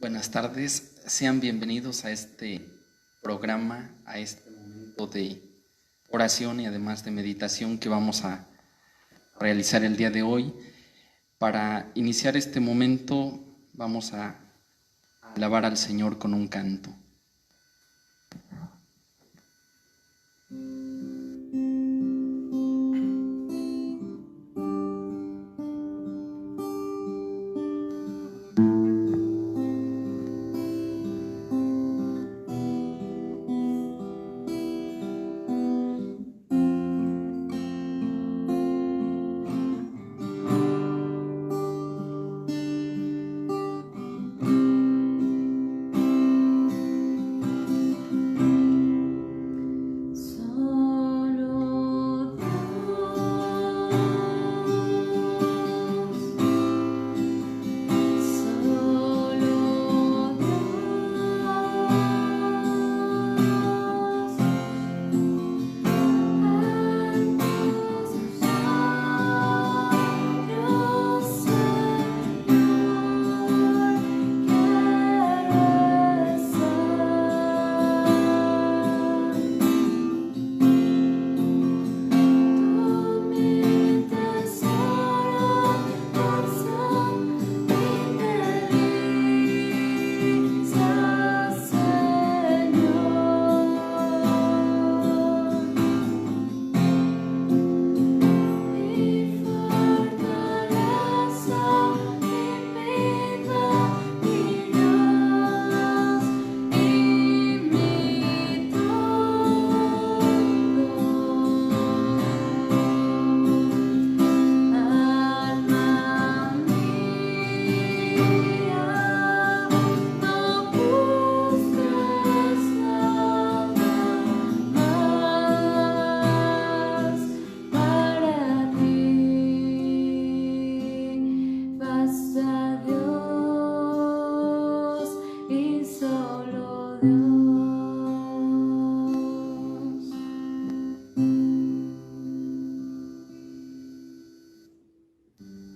Buenas tardes, sean bienvenidos a este programa, a este momento de oración y además de meditación que vamos a realizar el día de hoy. Para iniciar este momento vamos a alabar al Señor con un canto.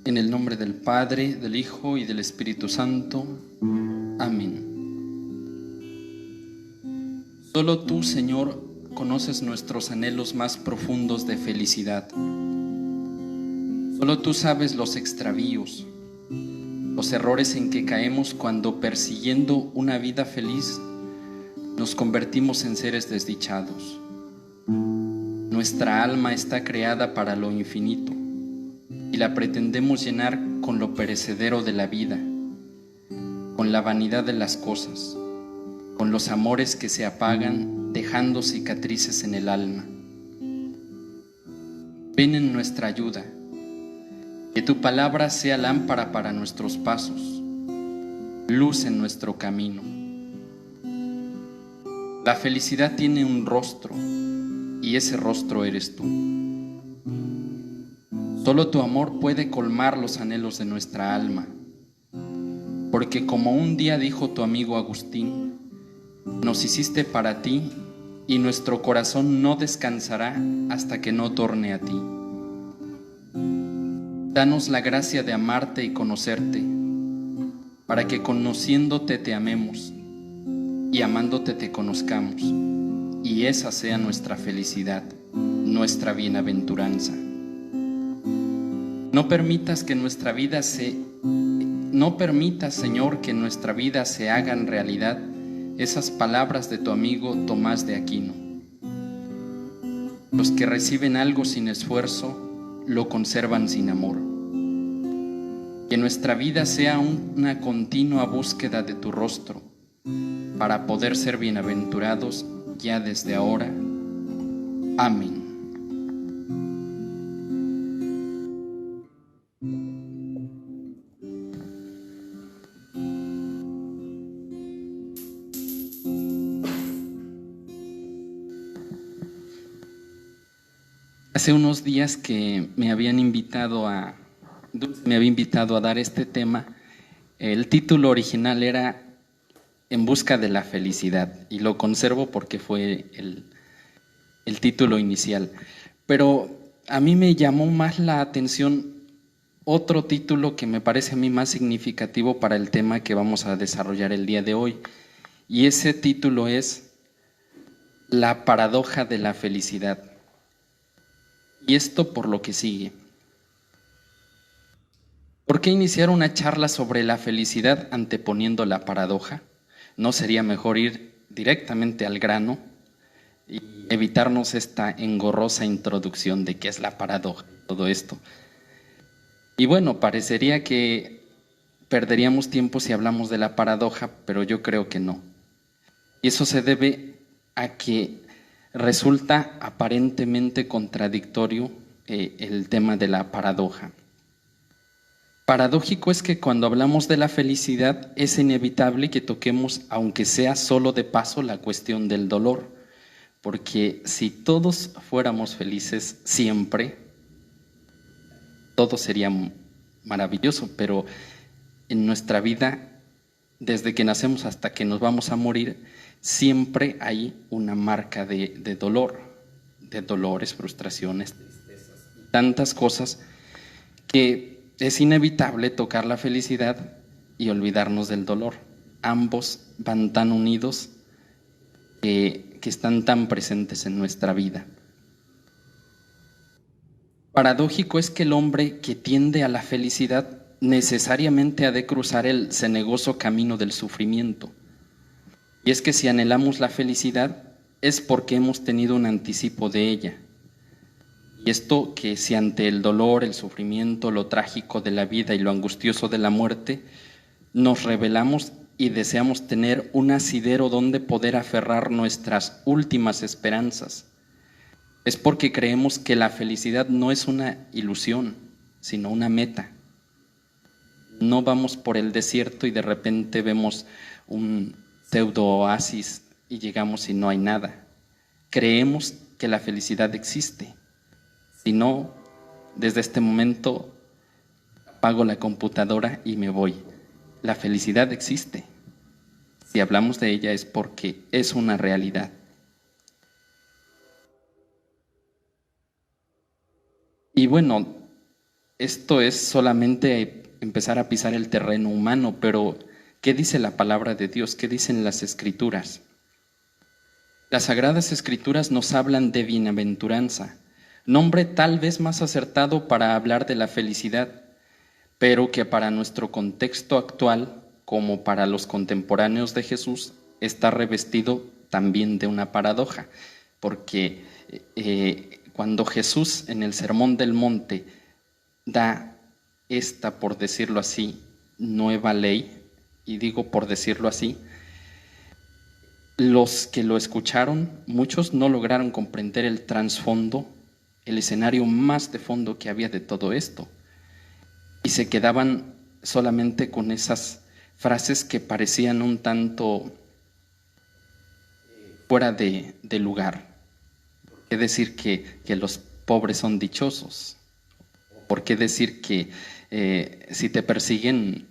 En el nombre del Padre, del Hijo y del Espíritu Santo. Amén. Solo tú, Señor, conoces nuestros anhelos más profundos de felicidad. Solo tú sabes los extravíos, los errores en que caemos cuando, persiguiendo una vida feliz, nos convertimos en seres desdichados. Nuestra alma está creada para lo infinito y la pretendemos llenar con lo perecedero de la vida, con la vanidad de las cosas, con los amores que se apagan, dejando cicatrices en el alma. Ven en nuestra ayuda, que tu palabra sea lámpara para nuestros pasos, luz en nuestro camino. La felicidad tiene un rostro, y ese rostro eres tú. Solo tu amor puede colmar los anhelos de nuestra alma, porque como un día dijo tu amigo Agustín, nos hiciste para ti y nuestro corazón no descansará hasta que no torne a ti. Danos la gracia de amarte y conocerte, para que conociéndote te amemos y amándote te conozcamos, y esa sea nuestra felicidad, nuestra bienaventuranza. No permitas, Señor, que en nuestra vida se hagan realidad esas palabras de tu amigo Tomás de Aquino. Los que reciben algo sin esfuerzo, lo conservan sin amor. Que nuestra vida sea una continua búsqueda de tu rostro, para poder ser bienaventurados ya desde ahora. Amén. Hace unos días que me había invitado a dar este tema. El título original era En busca de la felicidad, y lo conservo porque fue el título inicial. Pero a mí me llamó más la atención otro título que me parece a mí más significativo para el tema que vamos a desarrollar el día de hoy. Y ese título es La paradoja de la felicidad. Y esto por lo que sigue. ¿Por qué iniciar una charla sobre la felicidad anteponiendo la paradoja? ¿No sería mejor ir directamente al grano y evitarnos esta engorrosa introducción de qué es la paradoja y todo esto? Y bueno, parecería que perderíamos tiempo si hablamos de la paradoja, pero yo creo que no. Y eso se debe a que resulta aparentemente contradictorio el tema de la paradoja. Paradójico es que cuando hablamos de la felicidad es inevitable que toquemos, aunque sea solo de paso, la cuestión del dolor, porque si todos fuéramos felices siempre, todo sería maravilloso, pero en nuestra vida, desde que nacemos hasta que nos vamos a morir, siempre hay una marca de dolor, de dolores, frustraciones, tristezas, tantas cosas que es inevitable tocar la felicidad y olvidarnos del dolor. Ambos van tan unidos que están tan presentes en nuestra vida. Paradójico es que el hombre que tiende a la felicidad necesariamente ha de cruzar el cenegoso camino del sufrimiento. Y es que si anhelamos la felicidad es porque hemos tenido un anticipo de ella. Y esto que si ante el dolor, el sufrimiento, lo trágico de la vida y lo angustioso de la muerte, nos rebelamos y deseamos tener un asidero donde poder aferrar nuestras últimas esperanzas, es porque creemos que la felicidad no es una ilusión, sino una meta. No vamos por el desierto y de repente vemos un pseudo oasis y llegamos y no hay nada. Creemos que la felicidad existe. Si no, desde este momento apago la computadora y me voy. La felicidad existe. Si hablamos de ella es porque es una realidad. Y bueno, esto es solamente empezar a pisar el terreno humano, pero ¿qué dice la palabra de Dios? ¿Qué dicen las Escrituras? Las Sagradas Escrituras nos hablan de bienaventuranza, nombre tal vez más acertado para hablar de la felicidad, pero que para nuestro contexto actual, como para los contemporáneos de Jesús, está revestido también de una paradoja, porque cuando Jesús en el Sermón del Monte da esta, por decirlo así, nueva ley, y digo por decirlo así, los que lo escucharon, muchos no lograron comprender el trasfondo, el escenario más de fondo que había de todo esto, y se quedaban solamente con esas frases que parecían un tanto fuera de lugar. ¿Por qué decir que los pobres son dichosos? ¿Por qué decir que si te persiguen,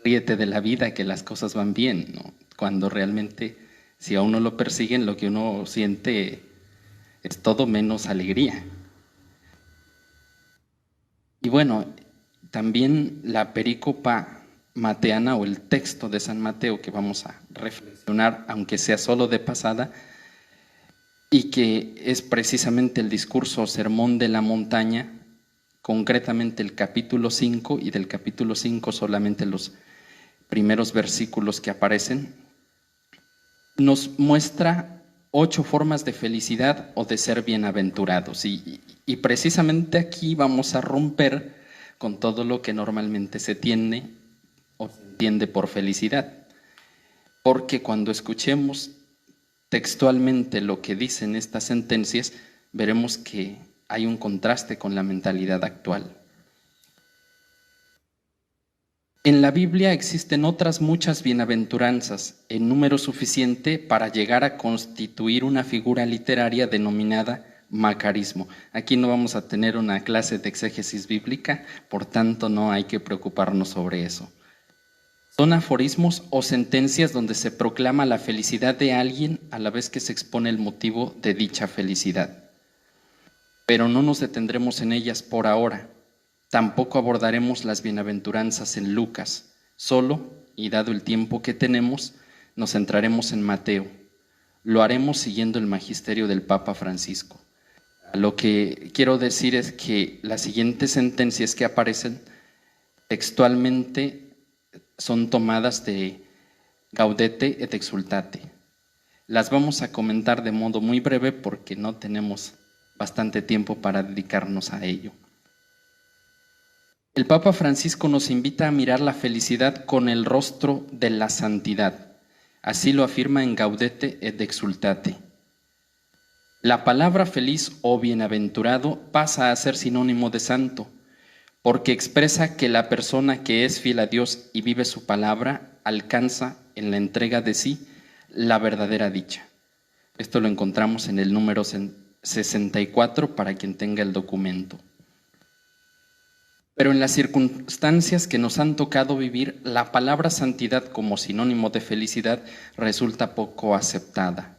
ríete de la vida, que las cosas van bien, ¿no? Cuando realmente, si a uno lo persiguen, lo que uno siente es todo menos alegría. Y bueno, también la perícopa mateana o el texto de San Mateo que vamos a reflexionar, aunque sea solo de pasada, y que es precisamente el discurso o sermón de la montaña, concretamente el capítulo 5, y del capítulo 5 solamente los primeros versículos que aparecen, nos muestra 8 formas de felicidad o de ser bienaventurados. Y precisamente aquí vamos a romper con todo lo que normalmente se tiene o se entiende por felicidad. Porque cuando escuchemos textualmente lo que dicen estas sentencias, veremos que hay un contraste con la mentalidad actual. En la Biblia existen otras muchas bienaventuranzas, en número suficiente para llegar a constituir una figura literaria denominada macarismo. Aquí no vamos a tener una clase de exégesis bíblica, por tanto no hay que preocuparnos sobre eso. Son aforismos o sentencias donde se proclama la felicidad de alguien a la vez que se expone el motivo de dicha felicidad. Pero no nos detendremos en ellas por ahora. Tampoco abordaremos las bienaventuranzas en Lucas. Solo, y dado el tiempo que tenemos, nos centraremos en Mateo. Lo haremos siguiendo el magisterio del Papa Francisco. Lo que quiero decir es que las siguientes sentencias que aparecen textualmente son tomadas de Gaudete et Exsultate. Las vamos a comentar de modo muy breve porque no tenemos bastante tiempo para dedicarnos a ello. El Papa Francisco nos invita a mirar la felicidad con el rostro de la santidad. Así lo afirma en Gaudete et Exsultate. La palabra feliz o bienaventurado pasa a ser sinónimo de santo, porque expresa que la persona que es fiel a Dios y vive su palabra alcanza en la entrega de sí la verdadera dicha. Esto lo encontramos en el número 64 para quien tenga el documento. Pero en las circunstancias que nos han tocado vivir, la palabra santidad como sinónimo de felicidad resulta poco aceptada.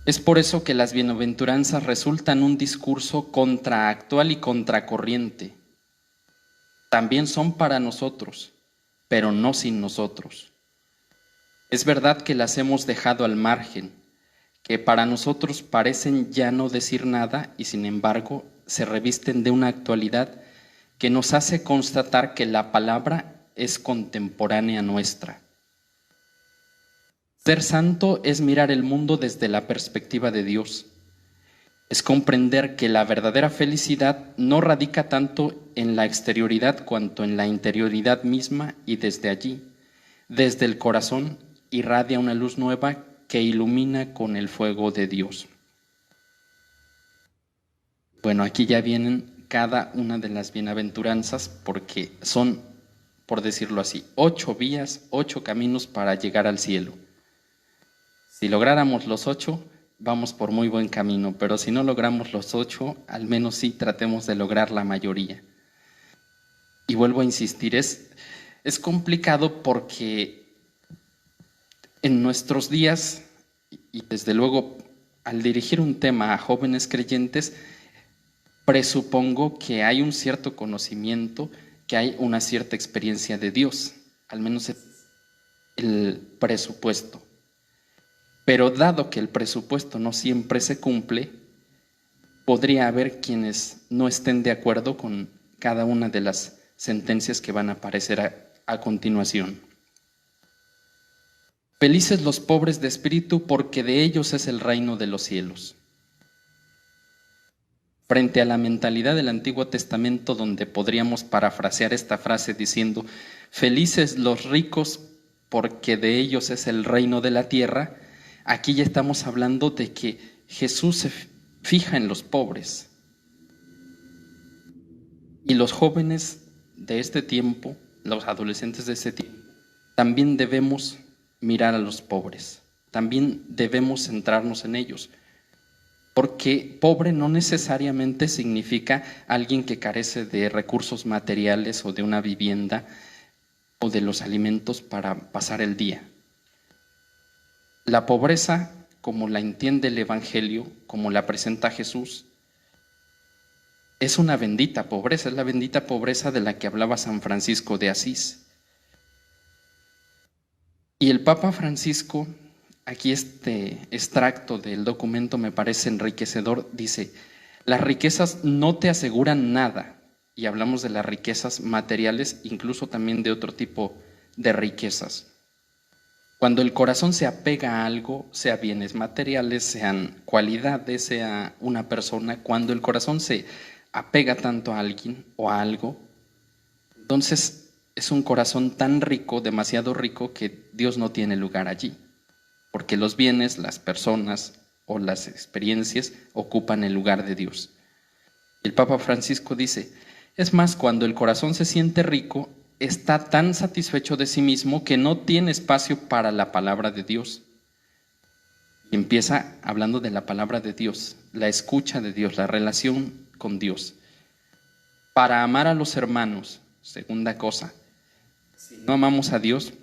Es por eso que las bienaventuranzas resultan un discurso contraactual y contracorriente. También son para nosotros, pero no sin nosotros. Es verdad que las hemos dejado al margen, que para nosotros parecen ya no decir nada y sin embargo se revisten de una actualidad que nos hace constatar que la palabra es contemporánea nuestra. Ser santo es mirar el mundo desde la perspectiva de Dios. Es comprender que la verdadera felicidad no radica tanto en la exterioridad cuanto en la interioridad misma y desde allí, desde el corazón, irradia una luz nueva que ilumina con el fuego de Dios. Bueno, aquí ya vienen cada una de las bienaventuranzas porque son, por decirlo así, 8 vías, 8 caminos para llegar al cielo. Si lográramos los 8, vamos por muy buen camino, pero si no logramos los 8, al menos sí tratemos de lograr la mayoría. Y vuelvo a insistir, es complicado porque en nuestros días, y desde luego al dirigir un tema a jóvenes creyentes, presupongo que hay un cierto conocimiento, que hay una cierta experiencia de Dios, al menos el presupuesto. Pero dado que el presupuesto no siempre se cumple, podría haber quienes no estén de acuerdo con cada una de las sentencias que van a aparecer a continuación. Felices los pobres de espíritu, porque de ellos es el reino de los cielos. Frente a la mentalidad del Antiguo Testamento, donde podríamos parafrasear esta frase diciendo, felices los ricos, porque de ellos es el reino de la tierra, aquí ya estamos hablando de que Jesús se fija en los pobres. Y los jóvenes de este tiempo, los adolescentes de este tiempo, también debemos mirar a los pobres, también debemos centrarnos en ellos, porque pobre no necesariamente significa alguien que carece de recursos materiales o de una vivienda o de los alimentos para pasar el día. La pobreza, como la entiende el Evangelio, como la presenta Jesús, es una bendita pobreza, es la bendita pobreza de la que hablaba San Francisco de Asís. Y el Papa Francisco, aquí este extracto del documento me parece enriquecedor, dice, las riquezas no te aseguran nada, y hablamos de las riquezas materiales, incluso también de otro tipo de riquezas. Cuando el corazón se apega a algo, sea bienes materiales, sean cualidades, sea una persona, cuando el corazón se apega tanto a alguien o a algo, entonces es un corazón tan rico, demasiado rico, que Dios no tiene lugar allí, porque los bienes, las personas o las experiencias ocupan el lugar de Dios. El Papa Francisco dice, es más, cuando el corazón se siente rico, está tan satisfecho de sí mismo que no tiene espacio para la palabra de Dios. Y empieza hablando de la palabra de Dios, la escucha de Dios, la relación con Dios. Para amar a los hermanos, segunda cosa, si no amamos a Dios,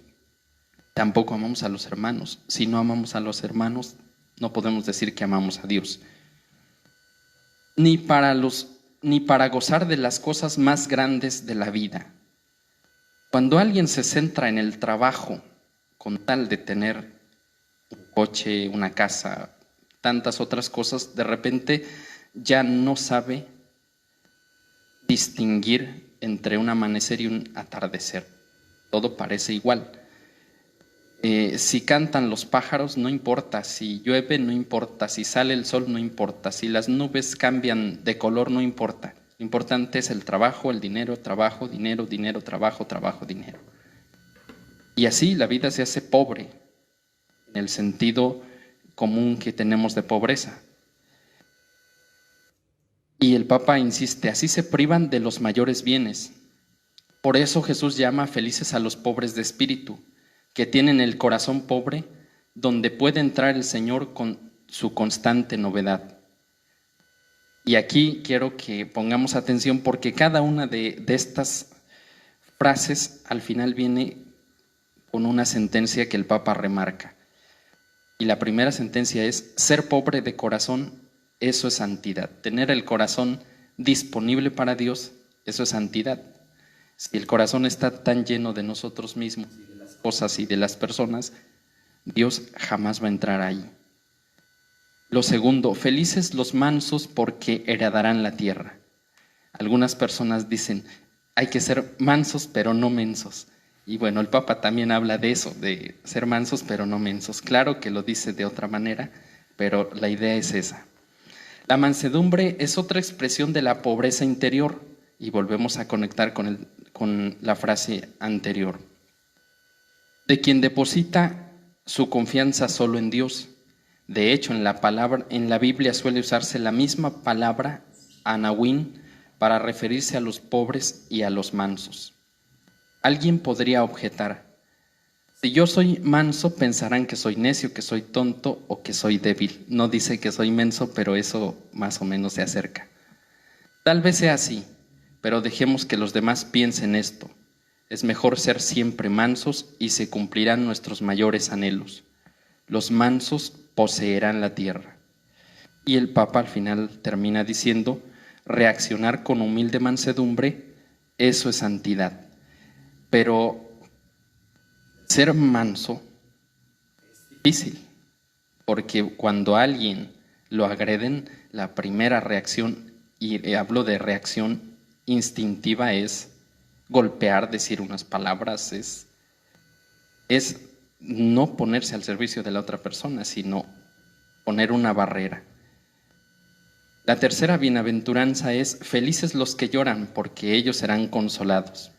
tampoco amamos a los hermanos. Si no amamos a los hermanos, no podemos decir que amamos a Dios. Ni para los ni para gozar de las cosas más grandes de la vida. Cuando alguien se centra en el trabajo con tal de tener un coche, una casa, tantas otras cosas, de repente ya no sabe distinguir entre un amanecer y un atardecer. Todo parece igual. Si cantan los pájaros, no importa. Si llueve, no importa. Si sale el sol, no importa. Si las nubes cambian de color, no importa. Lo importante es el trabajo, el dinero, trabajo, dinero, dinero, trabajo, trabajo, dinero. Y así la vida se hace pobre, en el sentido común que tenemos de pobreza. Y el Papa insiste, así se privan de los mayores bienes. Por eso Jesús llama felices a los pobres de espíritu, que tienen el corazón pobre, donde puede entrar el Señor con su constante novedad. Y aquí quiero que pongamos atención porque cada una de estas frases al final viene con una sentencia que el Papa remarca. Y la primera sentencia es, ser pobre de corazón, eso es santidad. Tener el corazón disponible para Dios, eso es santidad. Si el corazón está tan lleno de nosotros mismos y de las cosas y de las personas, Dios jamás va a entrar ahí. Lo segundo, felices los mansos porque heredarán la tierra. Algunas personas dicen, hay que ser mansos pero no mensos. Y bueno, el Papa también habla de eso, de ser mansos pero no mensos. Claro que lo dice de otra manera, pero la idea es esa. La mansedumbre es otra expresión de la pobreza interior y volvemos a conectar con la frase anterior. De quien deposita su confianza solo en Dios. De hecho, en la Biblia suele usarse la misma palabra, anahuín, para referirse a los pobres y a los mansos. Alguien podría objetar, si yo soy manso pensarán que soy necio, que soy tonto o que soy débil. No dice que soy menso, pero eso más o menos se acerca. Tal vez sea así, pero dejemos que los demás piensen esto. Es mejor ser siempre mansos y se cumplirán nuestros mayores anhelos. Los mansos poseerán la tierra. Y el Papa al final termina diciendo, reaccionar con humilde mansedumbre, eso es santidad. Pero ser manso es difícil, porque cuando a alguien lo agreden, la primera reacción, y hablo de reacción instintiva, es golpear, decir unas palabras, es no ponerse al servicio de la otra persona, sino poner una barrera. La tercera bienaventuranza es, felices los que lloran, porque ellos serán consolados.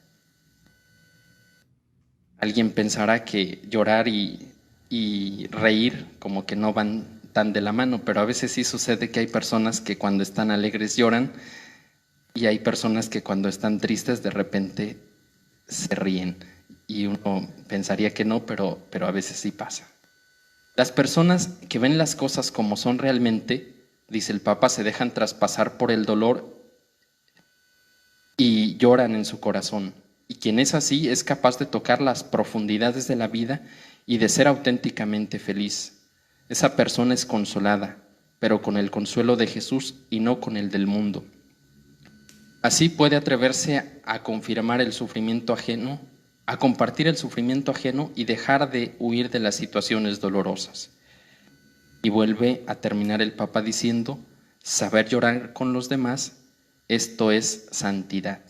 Alguien pensará que llorar y reír como que no van tan de la mano, pero a veces sí sucede que hay personas que cuando están alegres lloran y hay personas que cuando están tristes de repente se ríen. Y uno pensaría que no, pero a veces sí pasa. Las personas que ven las cosas como son realmente, dice el Papa, se dejan traspasar por el dolor y lloran en su corazón. Y quien es así es capaz de tocar las profundidades de la vida y de ser auténticamente feliz. Esa persona es consolada, pero con el consuelo de Jesús y no con el del mundo. Así puede atreverse a confirmar el sufrimiento ajeno, a compartir el sufrimiento ajeno y dejar de huir de las situaciones dolorosas. Y vuelve a terminar el Papa diciendo, saber llorar con los demás, esto es santidad.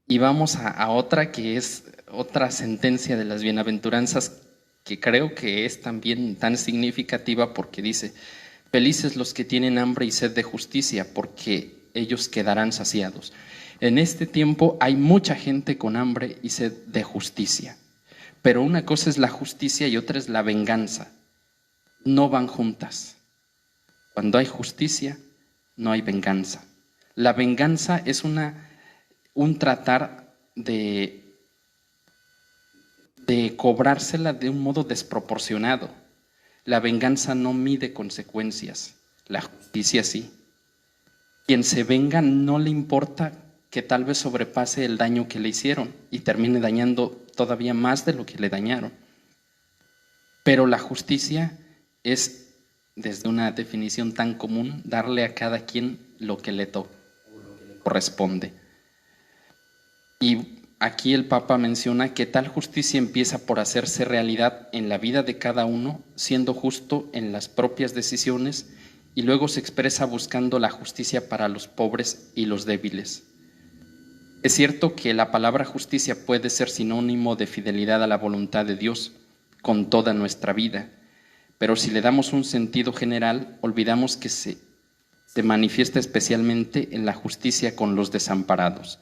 Y vamos a otra que es otra sentencia de las bienaventuranzas que creo que es también tan significativa porque dice, felices los que tienen hambre y sed de justicia porque ellos quedarán saciados. En este tiempo hay mucha gente con hambre y sed de justicia, pero una cosa es la justicia y otra es la venganza. No van juntas. Cuando hay justicia, no hay venganza. La venganza es un tratar de cobrársela de un modo desproporcionado. La venganza no mide consecuencias, la justicia sí. Quien se venga no le importa que tal vez sobrepase el daño que le hicieron y termine dañando todavía más de lo que le dañaron. Pero la justicia es desde una definición tan común, darle a cada quien lo que le toca, lo que le corresponde. Y aquí el Papa menciona que tal justicia empieza por hacerse realidad en la vida de cada uno, siendo justo en las propias decisiones, y luego se expresa buscando la justicia para los pobres y los débiles. Es cierto que la palabra justicia puede ser sinónimo de fidelidad a la voluntad de Dios con toda nuestra vida, pero si le damos un sentido general, olvidamos que se manifiesta especialmente en la justicia con los desamparados.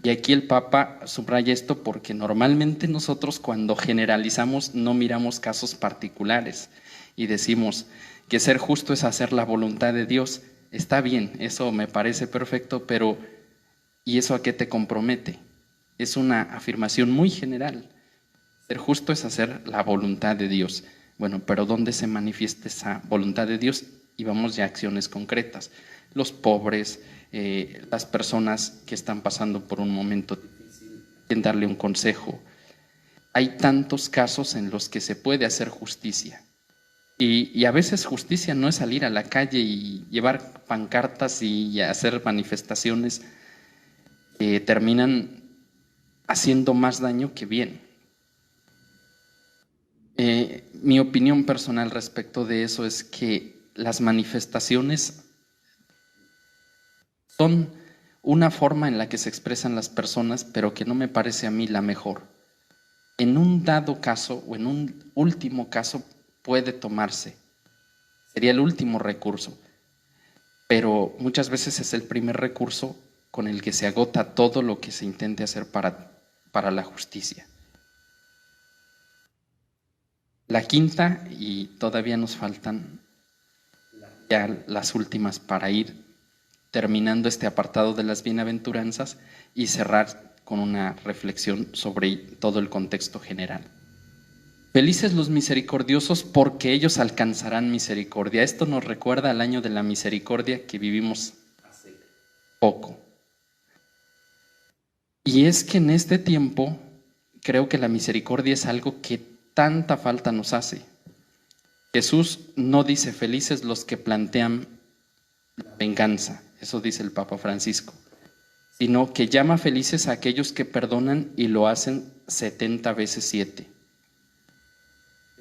Y aquí el Papa subraya esto porque normalmente nosotros cuando generalizamos no miramos casos particulares y decimos que ser justo es hacer la voluntad de Dios. Está bien, eso me parece perfecto, pero ¿y eso a qué te compromete? Es una afirmación muy general. Ser justo es hacer la voluntad de Dios. Bueno, pero ¿dónde se manifiesta esa voluntad de Dios? Y vamos ya a acciones concretas. Los pobres, las personas que están pasando por un momento difícil, en darle un consejo. Hay tantos casos en los que se puede hacer justicia. Y a veces justicia no es salir a la calle y llevar pancartas y hacer manifestaciones que terminan haciendo más daño que bien. Mi opinión personal respecto de eso es que las manifestaciones son una forma en la que se expresan las personas, pero que no me parece a mí la mejor. En un dado caso o en un último caso puede tomarse, sería el último recurso, pero muchas veces es el primer recurso con el que se agota todo lo que se intente hacer para la justicia. La quinta, y todavía nos faltan ya las últimas para ir terminando este apartado de las bienaventuranzas y cerrar con una reflexión sobre todo el contexto general. Felices los misericordiosos porque ellos alcanzarán misericordia. Esto nos recuerda al año de la misericordia que vivimos hace poco. Y es que en este tiempo creo que la misericordia es algo que tanta falta nos hace. Jesús no dice felices los que plantean la venganza, eso dice el Papa Francisco, sino que llama felices a aquellos que perdonan y lo hacen 70 veces 7.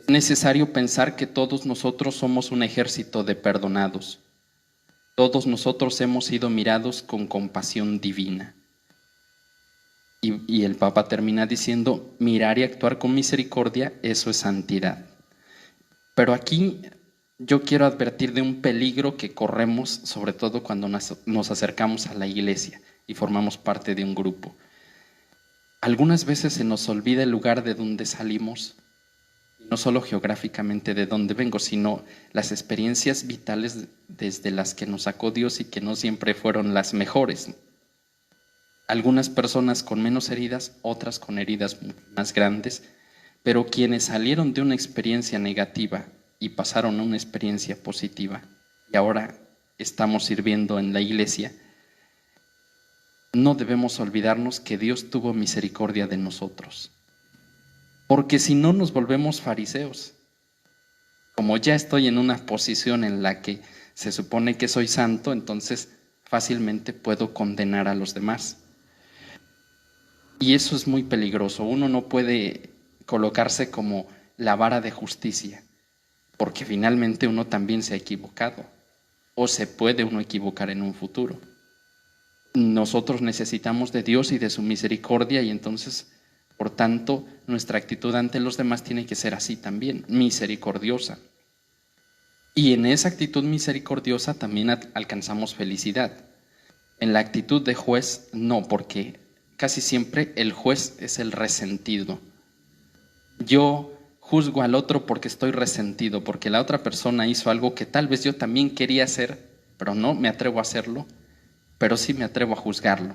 Es necesario pensar que todos nosotros somos un ejército de perdonados. Todos nosotros hemos sido mirados con compasión divina. Y el Papa termina diciendo, mirar y actuar con misericordia, eso es santidad. Pero aquí yo quiero advertir de un peligro que corremos, sobre todo cuando nos acercamos a la iglesia y formamos parte de un grupo. Algunas veces se nos olvida el lugar de donde salimos, no solo geográficamente de donde vengo, sino las experiencias vitales desde las que nos sacó Dios y que no siempre fueron las mejores. Algunas personas con menos heridas, otras con heridas más grandes, pero quienes salieron de una experiencia negativa y pasaron a una experiencia positiva y ahora estamos sirviendo en la iglesia, no debemos olvidarnos que Dios tuvo misericordia de nosotros, porque si no nos volvemos fariseos. Como ya estoy en una posición en la que se supone que soy santo, entonces fácilmente puedo condenar a los demás. Y eso es muy peligroso. Uno no puede colocarse como la vara de justicia, porque finalmente uno también se ha equivocado, o se puede uno equivocar en un futuro. Nosotros necesitamos de Dios y de su misericordia, y entonces, por tanto, nuestra actitud ante los demás tiene que ser así también, misericordiosa. Y en esa actitud misericordiosa también alcanzamos felicidad. En la actitud de juez, no, porque casi siempre el juez es el resentido. Yo juzgo al otro porque estoy resentido, porque la otra persona hizo algo que tal vez yo también quería hacer, pero no me atrevo a hacerlo, pero sí me atrevo a juzgarlo.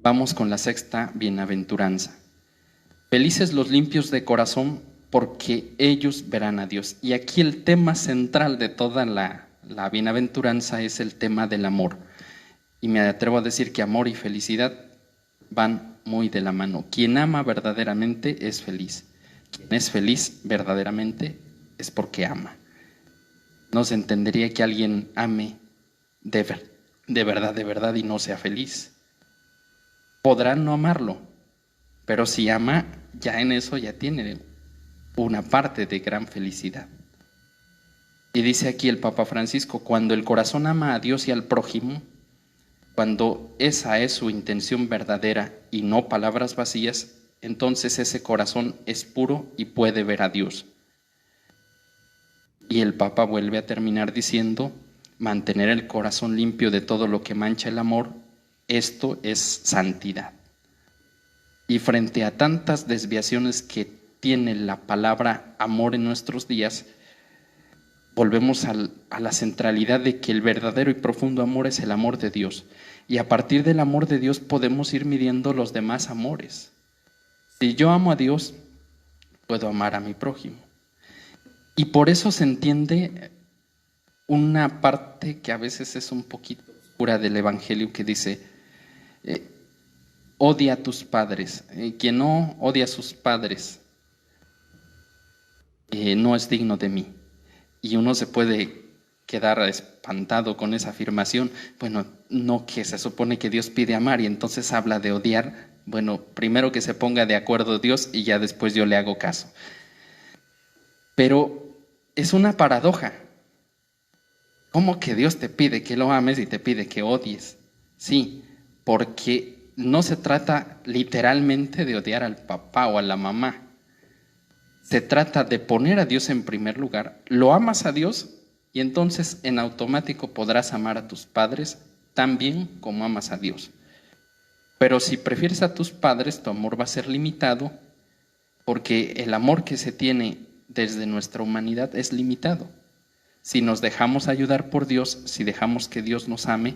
Vamos con la sexta bienaventuranza. Felices los limpios de corazón, porque ellos verán a Dios. Y aquí el tema central de toda la bienaventuranza es el tema del amor. Y me atrevo a decir que amor y felicidad van muy de la mano. Quien ama verdaderamente es feliz. Quien es feliz verdaderamente es porque ama. No se entendería que alguien ame de verdad y no sea feliz. Podrá no amarlo, pero si ama, ya en eso ya tiene una parte de gran felicidad. Y dice aquí el Papa Francisco, cuando el corazón ama a Dios y al prójimo, cuando esa es su intención verdadera y no palabras vacías, entonces ese corazón es puro y puede ver a Dios. Y el Papa vuelve a terminar diciendo, mantener el corazón limpio de todo lo que mancha el amor, esto es santidad. Y frente a tantas desviaciones que tiene la palabra amor en nuestros días, volvemos a la centralidad de que el verdadero y profundo amor es el amor de Dios. Y a partir del amor de Dios podemos ir midiendo los demás amores. Si yo amo a Dios, puedo amar a mi prójimo. Y por eso se entiende una parte que a veces es un poquito oscura del Evangelio que dice, odia a tus padres. Quien no odia a sus padres no es digno de mí. Y uno se puede quedar espantado con esa afirmación. Bueno, no, que se supone que Dios pide amar y entonces habla de odiar. Bueno, primero que se ponga de acuerdo Dios y ya después yo le hago caso. Pero es una paradoja. ¿Cómo que Dios te pide que lo ames y te pide que odies? Sí, porque no se trata literalmente de odiar al papá o a la mamá. Se trata de poner a Dios en primer lugar. Lo amas a Dios y entonces en automático podrás amar a tus padres tan bien como amas a Dios. Pero si prefieres a tus padres, tu amor va a ser limitado porque el amor que se tiene desde nuestra humanidad es limitado. Si nos dejamos ayudar por Dios, si dejamos que Dios nos ame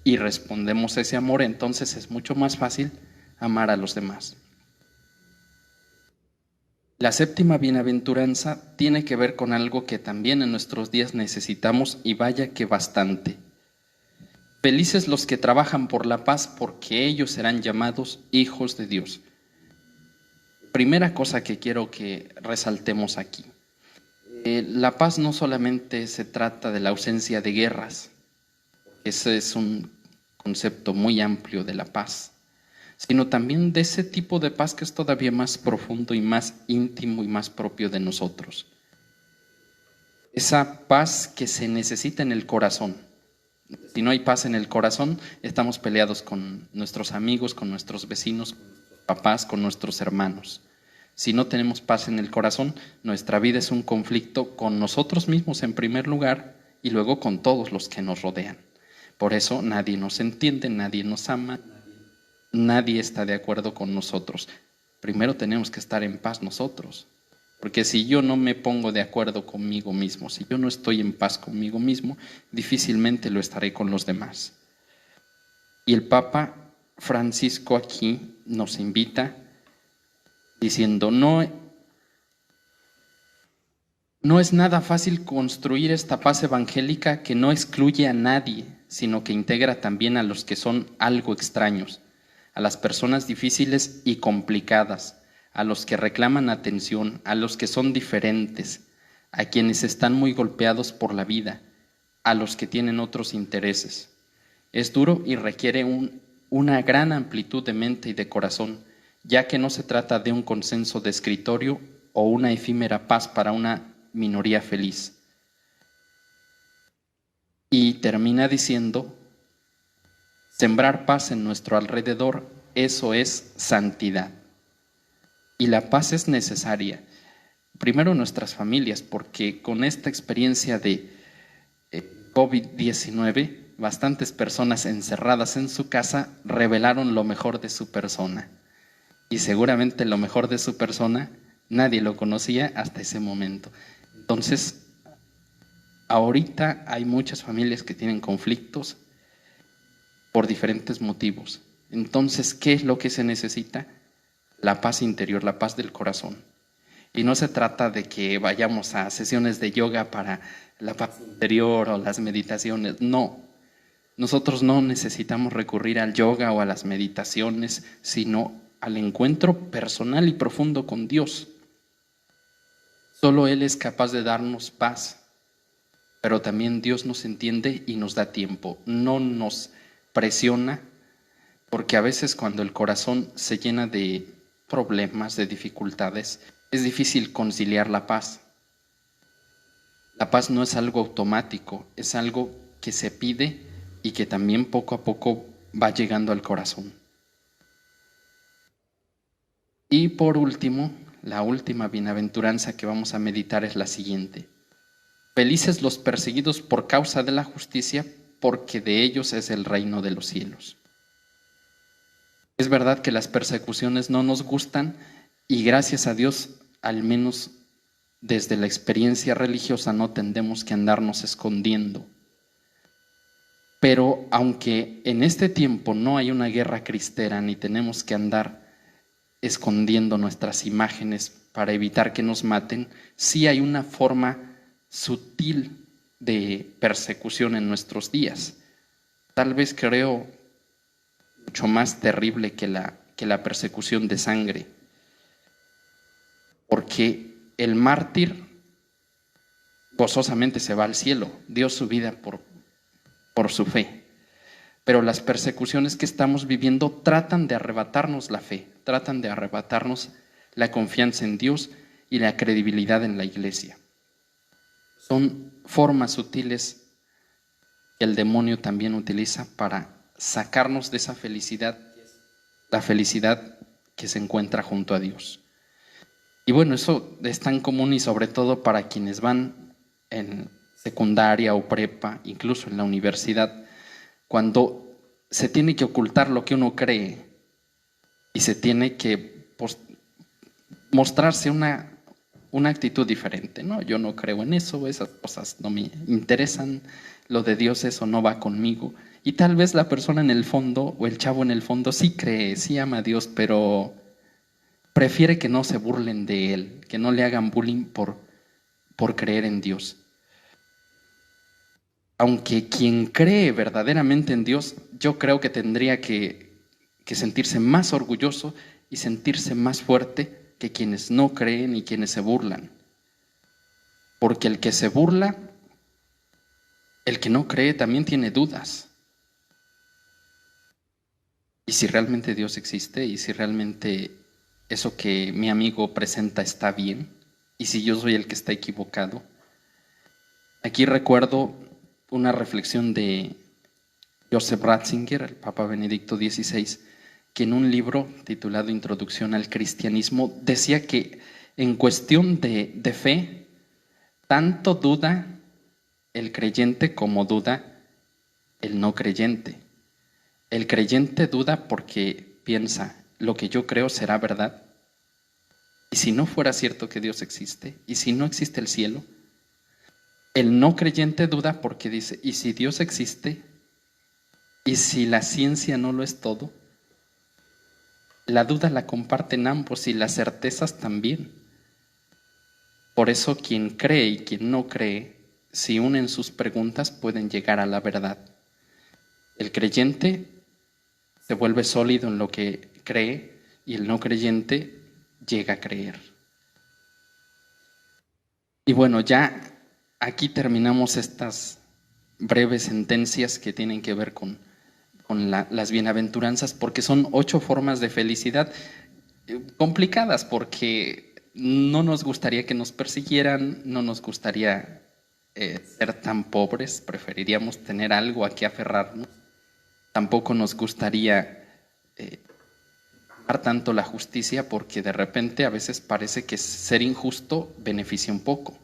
y respondemos a ese amor, entonces es mucho más fácil amar a los demás. La séptima bienaventuranza tiene que ver con algo que también en nuestros días necesitamos y vaya que bastante. Felices los que trabajan por la paz, porque ellos serán llamados hijos de Dios. Primera cosa que quiero que resaltemos aquí. La paz no solamente se trata de la ausencia de guerras, ese es un concepto muy amplio de la paz, sino también de ese tipo de paz que es todavía más profundo y más íntimo y más propio de nosotros. Esa paz que se necesita en el corazón. Si no hay paz en el corazón, estamos peleados con nuestros amigos, con nuestros vecinos, con nuestros papás, con nuestros hermanos. Si no tenemos paz en el corazón, nuestra vida es un conflicto con nosotros mismos en primer lugar y luego con todos los que nos rodean. Por eso nadie nos entiende, nadie nos ama, nadie está de acuerdo con nosotros. Primero tenemos que estar en paz nosotros, porque si yo no me pongo de acuerdo conmigo mismo, si yo no estoy en paz conmigo mismo, difícilmente lo estaré con los demás. Y el Papa Francisco aquí nos invita diciendo, no es nada fácil construir esta paz evangélica que no excluye a nadie, sino que integra también a los que son algo extraños, a las personas difíciles y complicadas, a los que reclaman atención, a los que son diferentes, a quienes están muy golpeados por la vida, a los que tienen otros intereses. Es duro y requiere una gran amplitud de mente y de corazón, ya que no se trata de un consenso de escritorio o una efímera paz para una minoría feliz. Y termina diciendo, sembrar paz en nuestro alrededor, eso es santidad. Y la paz es necesaria, primero en nuestras familias, porque con esta experiencia de COVID-19, bastantes personas encerradas en su casa revelaron lo mejor de su persona. Y seguramente lo mejor de su persona nadie lo conocía hasta ese momento. Entonces, ahorita hay muchas familias que tienen conflictos por diferentes motivos. Entonces, ¿qué es lo que se necesita? La paz interior, la paz del corazón. Y no se trata de que vayamos a sesiones de yoga para la paz interior o las meditaciones. No, nosotros no necesitamos recurrir al yoga o a las meditaciones, sino al encuentro personal y profundo con Dios. Solo Él es capaz de darnos paz, pero también Dios nos entiende y nos da tiempo. No nos presiona, porque a veces cuando el corazón se llena de problemas, de dificultades, es difícil conciliar la paz. La paz no es algo automático, es algo que se pide y que también poco a poco va llegando al corazón. Y por último, la última bienaventuranza que vamos a meditar es la siguiente. Felices los perseguidos por causa de la justicia, porque de ellos es el reino de los cielos. Es verdad que las persecuciones no nos gustan y gracias a Dios, al menos desde la experiencia religiosa, no tendemos que andarnos escondiendo. Pero aunque en este tiempo no hay una guerra cristera ni tenemos que andar escondiendo nuestras imágenes para evitar que nos maten, sí hay una forma sutil de persecución en nuestros días. Tal vez creo mucho más terrible que la persecución de sangre, porque el mártir gozosamente se va al cielo, dio su vida por su fe. Pero las persecuciones que estamos viviendo tratan de arrebatarnos la fe, tratan de arrebatarnos la confianza en Dios y la credibilidad en la iglesia. Son formas sutiles que el demonio también utiliza para sacarnos de esa felicidad, la felicidad que se encuentra junto a Dios. Y bueno, eso es tan común y sobre todo para quienes van en secundaria o prepa, incluso en la universidad, cuando se tiene que ocultar lo que uno cree y se tiene que mostrarse una actitud diferente, ¿no? Yo no creo en eso, esas cosas no me interesan, lo de Dios eso no va conmigo. Y tal vez la persona en el fondo o el chavo en el fondo sí cree, sí ama a Dios, pero prefiere que no se burlen de él, que no le hagan bullying por creer en Dios. Aunque quien cree verdaderamente en Dios, yo creo que tendría que sentirse más orgulloso y sentirse más fuerte que quienes no creen y quienes se burlan. Porque el que se burla, el que no cree también tiene dudas. Y si realmente Dios existe y si realmente eso que mi amigo presenta está bien y si yo soy el que está equivocado. Aquí recuerdo una reflexión de Joseph Ratzinger, el Papa Benedicto XVI, que en un libro titulado Introducción al Cristianismo decía que en cuestión de fe, tanto duda el creyente como duda el no creyente. El creyente duda porque piensa, lo que yo creo será verdad. ¿Y si no fuera cierto que Dios existe? ¿Y si no existe el cielo? El no creyente duda porque dice, ¿y si Dios existe? ¿Y si la ciencia no lo es todo? La duda la comparten ambos y las certezas también. Por eso quien cree y quien no cree, si unen sus preguntas, pueden llegar a la verdad. El creyente se vuelve sólido en lo que cree y el no creyente llega a creer. Y bueno, ya aquí terminamos estas breves sentencias que tienen que ver con las bienaventuranzas, porque son 8 formas de felicidad complicadas, porque no nos gustaría que nos persiguieran, no nos gustaría ser tan pobres, preferiríamos tener algo a que aferrarnos. Tampoco nos gustaría amar tanto la justicia porque de repente a veces parece que ser injusto beneficia un poco.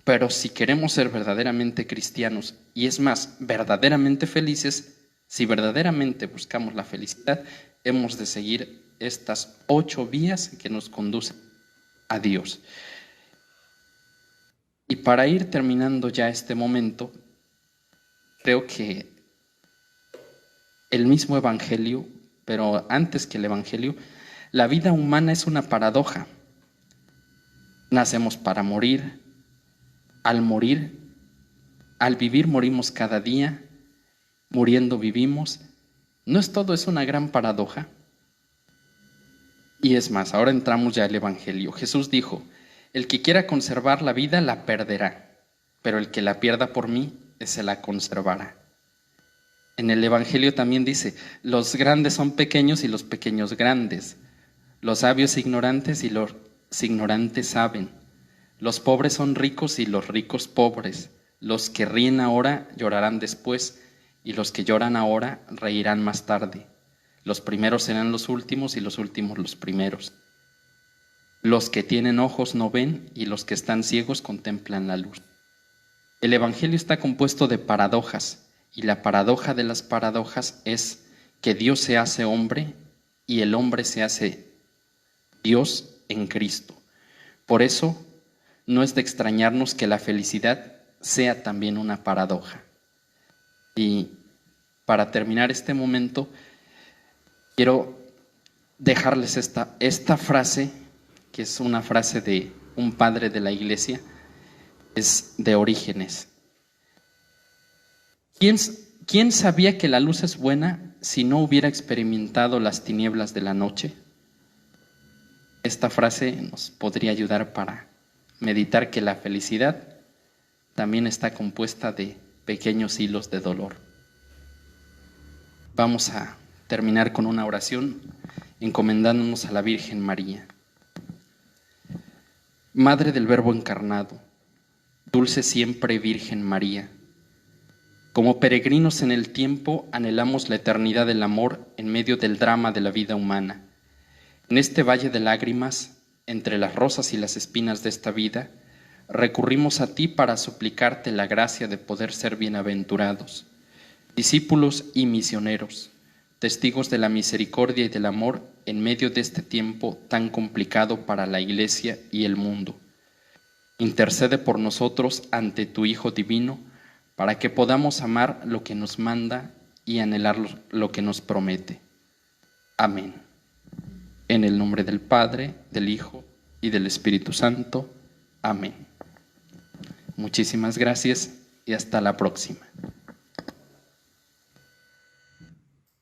Pero si queremos ser verdaderamente cristianos y es más, verdaderamente felices, si verdaderamente buscamos la felicidad, hemos de seguir estas 8 vías que nos conducen a Dios. Y para ir terminando ya este momento, creo que el mismo Evangelio, pero antes que el Evangelio, la vida humana es una paradoja. Nacemos para morir, al vivir morimos cada día, muriendo vivimos. ¿No es todo eso una gran paradoja? Y es más, ahora entramos ya al Evangelio. Jesús dijo, el que quiera conservar la vida la perderá, pero el que la pierda por mí, ese la conservará. En el Evangelio también dice, los grandes son pequeños y los pequeños grandes, los sabios ignorantes y los ignorantes saben, los pobres son ricos y los ricos pobres, los que ríen ahora llorarán después, y los que lloran ahora reirán más tarde. Los primeros serán los últimos y los últimos los primeros. Los que tienen ojos no ven y los que están ciegos contemplan la luz. El Evangelio está compuesto de paradojas, y la paradoja de las paradojas es que Dios se hace hombre y el hombre se hace Dios en Cristo. Por eso no es de extrañarnos que la felicidad sea también una paradoja. Y para terminar este momento, quiero dejarles esta frase, que es una frase de un padre de la iglesia, es de Orígenes. ¿Quién sabía que la luz es buena si no hubiera experimentado las tinieblas de la noche? Esta frase nos podría ayudar para meditar que la felicidad también está compuesta de pequeños hilos de dolor. Vamos a terminar con una oración encomendándonos a la Virgen María. Madre del Verbo encarnado, dulce siempre Virgen María, como peregrinos en el tiempo anhelamos la eternidad del amor en medio del drama de la vida humana. En este valle de lágrimas, entre las rosas y las espinas de esta vida, recurrimos a ti para suplicarte la gracia de poder ser bienaventurados, discípulos y misioneros, testigos de la misericordia y del amor en medio de este tiempo tan complicado para la Iglesia y el mundo. Intercede por nosotros ante tu Hijo Divino, para que podamos amar lo que nos manda y anhelar lo que nos promete. Amén. En el nombre del Padre, del Hijo y del Espíritu Santo. Amén. Muchísimas gracias y hasta la próxima.